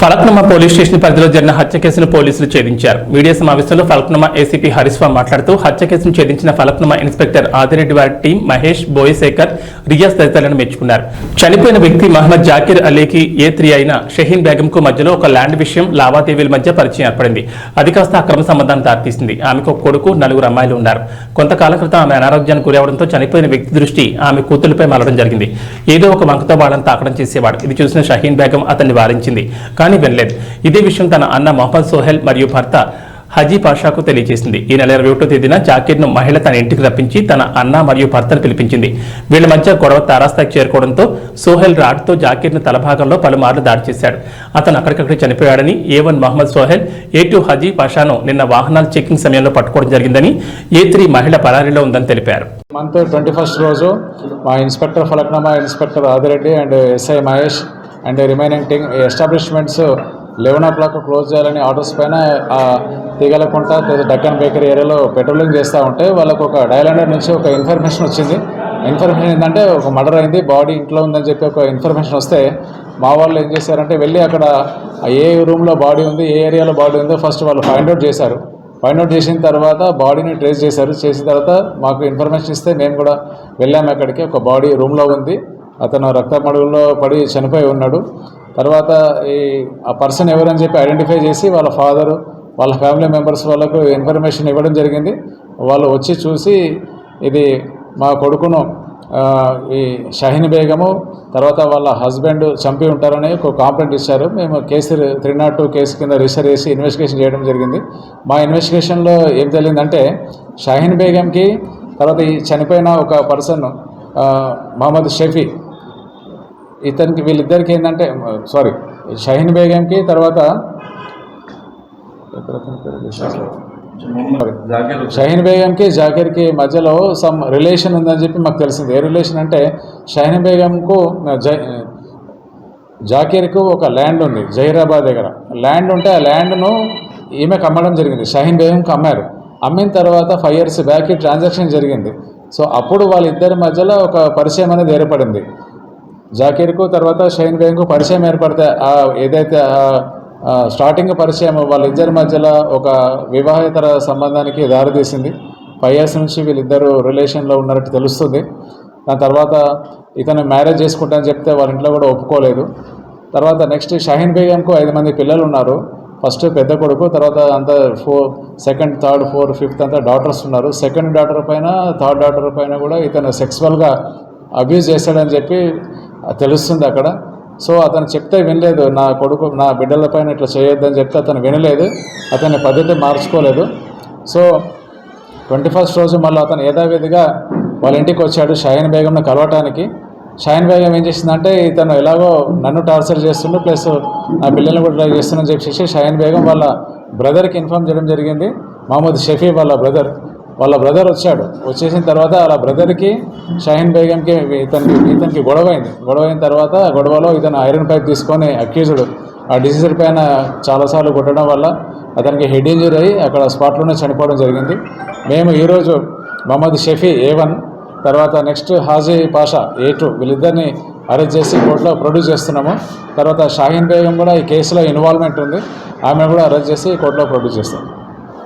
Falaknuma police station పరిధిలో జరిగిన హత్య కేసును పోలీసులు ఛేదించారు. మీడియా సమావేశంలో ఫలక్నుమా ఏసీపీ హరీశ్వా మాట్లాడుతూ హత్య కేసును ఛేదించిన ఫలక్నుమా ఇన్స్పెక్టర్ ఆదిరెడ్డి వారి టీం మహేష్, బోయశేఖర్, రియాజ్ తదితరులను మెచ్చుకున్నారు. చనిపోయిన వ్యక్తి మహమ్మద్ జాకిర్ అలీకి ఏ3 అయిన షహీన్ బేగంకు మధ్యలో ఒక ల్యాండ్ విషయం లావాదేవీల మధ్య పరిచయం ఏర్పడింది. అది కాస్త అక్రమ సంబంధాన్ని దారితీసింది. ఆమెకు ఒక కొడుకు, 4 అమ్మాయిలు ఉన్నారు. కొంతకాలం క్రితం ఆమె అనారోగ్యానికి గురవడంతో చనిపోయిన వ్యక్తి దృష్టి ఆమె కూతురుపై మలడం జరిగింది. ఏదో ఒక వంకతో వాళ్ళని తాకడం చేసేవాడు. ఇది చూసిన షహీన్ బేగం అతన్ని వారించింది, కానీ వినలేదు. ఇదే విషయం తన అన్న మొహమ్మద్ సోహెల్ మరియు భర్త హజీ పాషాకు తెలియజేసింది. ఈ నెల 21వ తేదీన జాకీర్ను మహిళ తన ఇంటికి రప్పించి తన అన్న మరియు భర్తను పిలిపించింది. వీళ్ల మధ్య గొడవ తారాస్థాయికి చేరుకోవడంతో సోహెల్ రాడ్తో జాకీర్ను తలభాగంలో పలుమార్లు దాడి చేశాడు. అతను అక్కడికక్కడే చనిపోయాడని A1 మొహమ్మద్ సోహెల్, A2 హజీ పాషాను నిన్న వాహనాల చెకింగ్ సమయంలో పట్టుకోవడం జరిగిందని, A3 మహిళ పరారీలో ఉందని తెలిపారు. మంత్ 21st రోజు మా inspector Falaknuma inspector Adireddy and SI Mahesh and remaining team establishments 11 o'clock close చేయాలని ఆర్డర్స్ పైన తీగలకుంట డక్కన్ బేకరీ ఏరియాలో పెట్రోలింగ్ చేస్తూ ఉంటే వాళ్ళకు ఒక డైలాండర్ నుంచి ఒక ఇన్ఫర్మేషన్ వచ్చింది. ఇన్ఫర్మేషన్ ఏంటంటే ఒక మర్డర్ అయింది, బాడీ ఇంట్లో ఉందని చెప్పి ఒక ఇన్ఫర్మేషన్ వస్తే మా వాళ్ళు ఏం చేశారంటే వెళ్ళి అక్కడ ఏ రూమ్లో బాడీ ఉంది, ఏ ఏరియాలో బాడీ ఉందో ఫస్ట్ వాళ్ళు ఫైండ్ అవుట్ చేశారు. ఫైండ్ అవుట్ చేసిన తర్వాత బాడీని ట్రేస్ చేశారు. చేసిన తర్వాత మాకు ఇన్ఫర్మేషన్ ఇస్తే మేము కూడా వెళ్ళాము. అక్కడికి ఒక బాడీ రూమ్లో ఉంది, అతను రక్తమడుగులో పడి చనిపోయి ఉన్నాడు. తర్వాత ఆ పర్సన్ ఎవరని చెప్పి ఐడెంటిఫై చేసి వాళ్ళ ఫాదరు, వాళ్ళ ఫ్యామిలీ మెంబర్స్ వాళ్ళకు ఇన్ఫర్మేషన్ ఇవ్వడం జరిగింది. వాళ్ళు వచ్చి చూసి ఇది మా కొడుకును ఈ షహీన్ బేగము తర్వాత వాళ్ళ హస్బెండ్ చంపి ఉంటారని ఒక కంప్లైంట్ ఇచ్చారు. మేము కేసు 302 కేసు కింద రిజిస్టర్ చేసి ఇన్వెస్టిగేషన్ చేయడం జరిగింది. మా ఇన్వెస్టిగేషన్లో ఏం తెలియదంటే షహీన్ బేగంకి తర్వాత ఈ చనిపోయిన ఒక పర్సన్ మహమ్మద్ షఫీ, ఇతనికి వీళ్ళిద్దరికి ఏంటంటే షహీన్ బేగంకి తర్వాత షహీన్ బేగంకి జాకీర్కి మధ్యలో సమ్ రిలేషన్ ఉందని చెప్పి మాకు తెలిసింది. ఏ రిలేషన్ అంటే షహీన్ బేగంకు జాకీర్కు ఒక ల్యాండ్ ఉంది జహీరాబాద్ దగ్గర. ల్యాండ్ ఉంటే ఆ ల్యాండ్ను ఈమెకు అమ్మడం జరిగింది, షహీన్ బేగంకి అమ్మారు. అమ్మిన తర్వాత 5 years బ్యాక్ ఈ ట్రాన్సాక్షన్ జరిగింది. సో అప్పుడు వాళ్ళిద్దరి మధ్యలో ఒక పరిచయం అనేది ఏర్పడింది. జాకీర్కు తర్వాత షహీన్ బేగంకు పరిచయం ఏర్పడితే ఏదైతే స్టార్టింగ్ పరిచయం వాళ్ళిద్దరి మధ్యలో ఒక వివాహేతర సంబంధానికి దారితీసింది. 5 years నుంచి వీళ్ళిద్దరూ రిలేషన్లో ఉన్నట్టు తెలుస్తుంది. దాని తర్వాత ఇతను మ్యారేజ్ చేసుకుంటానని చెప్తే వాళ్ళ ఇంట్లో కూడా ఒప్పుకోలేదు. తర్వాత నెక్స్ట్ షహీన్ బేగంకు 5 మంది పిల్లలు ఉన్నారు. ఫస్ట్ పెద్ద కొడుకు, తర్వాత అంతా 2nd, 3rd, 4th, 5th అంతా డాటర్స్ ఉన్నారు. 2nd డాటర్ పైన 3rd డాటర్ పైన కూడా ఇతను సెక్సువల్గా అబ్యూజ్ చేస్తాడని చెప్పి తెలుస్తుంది అక్కడ. సో అతను చెప్తే వినలేదు, నా కొడుకు నా బిడ్డల పైన ఇట్లా చేయొద్దని చెప్తే అతను వినలేదు, అతని పద్ధతి మార్చుకోలేదు. సో 21st రోజు మళ్ళీ అతను యథావిధిగా వాళ్ళ ఇంటికి వచ్చాడు షహీన్ బేగంను కలవటానికి. షహీన్ బేగం ఏం చేసిందంటే ఇతను ఎలాగో నన్ను టార్చర్ చేస్తుండు ప్లస్ నా పిల్లల్ని కూడా ట్రై చేస్తుందని చెప్పేసి షహీన్ బేగం వాళ్ళ బ్రదర్కి ఇన్ఫార్మ్ చేయడం జరిగింది. మహమ్మద్ షఫీ వాళ్ళ బ్రదర్ వచ్చాడు. వచ్చేసిన తర్వాత వాళ్ళ బ్రదర్కి షహీన్ బేగంకి ఇతనికి గొడవైన తర్వాత గొడవలో ఇతను ఐరన్ పైప్ తీసుకొని అక్యూజ్డ్ ఆ డిసీజర్ పైన చాలాసార్లు కొట్టడం వల్ల అతనికి హెడ్ ఇంజరీ అయ్యి అక్కడ స్పాట్లోనే చనిపోవడం జరిగింది. మేము ఈరోజు మహమ్మద్ షఫీ A1 తర్వాత నెక్స్ట్ హాజీ పాషా A2 వీళ్ళిద్దరిని అరెస్ట్ చేసి కోర్టులో ప్రొడ్యూస్ చేస్తున్నాము. తర్వాత షహీన్ బేగం కూడా ఈ కేసులో ఇన్వాల్వ్మెంట్ ఉంది, ఆమె కూడా అరెస్ట్ చేసి కోర్టులో ప్రొడ్యూస్ చేస్తాం.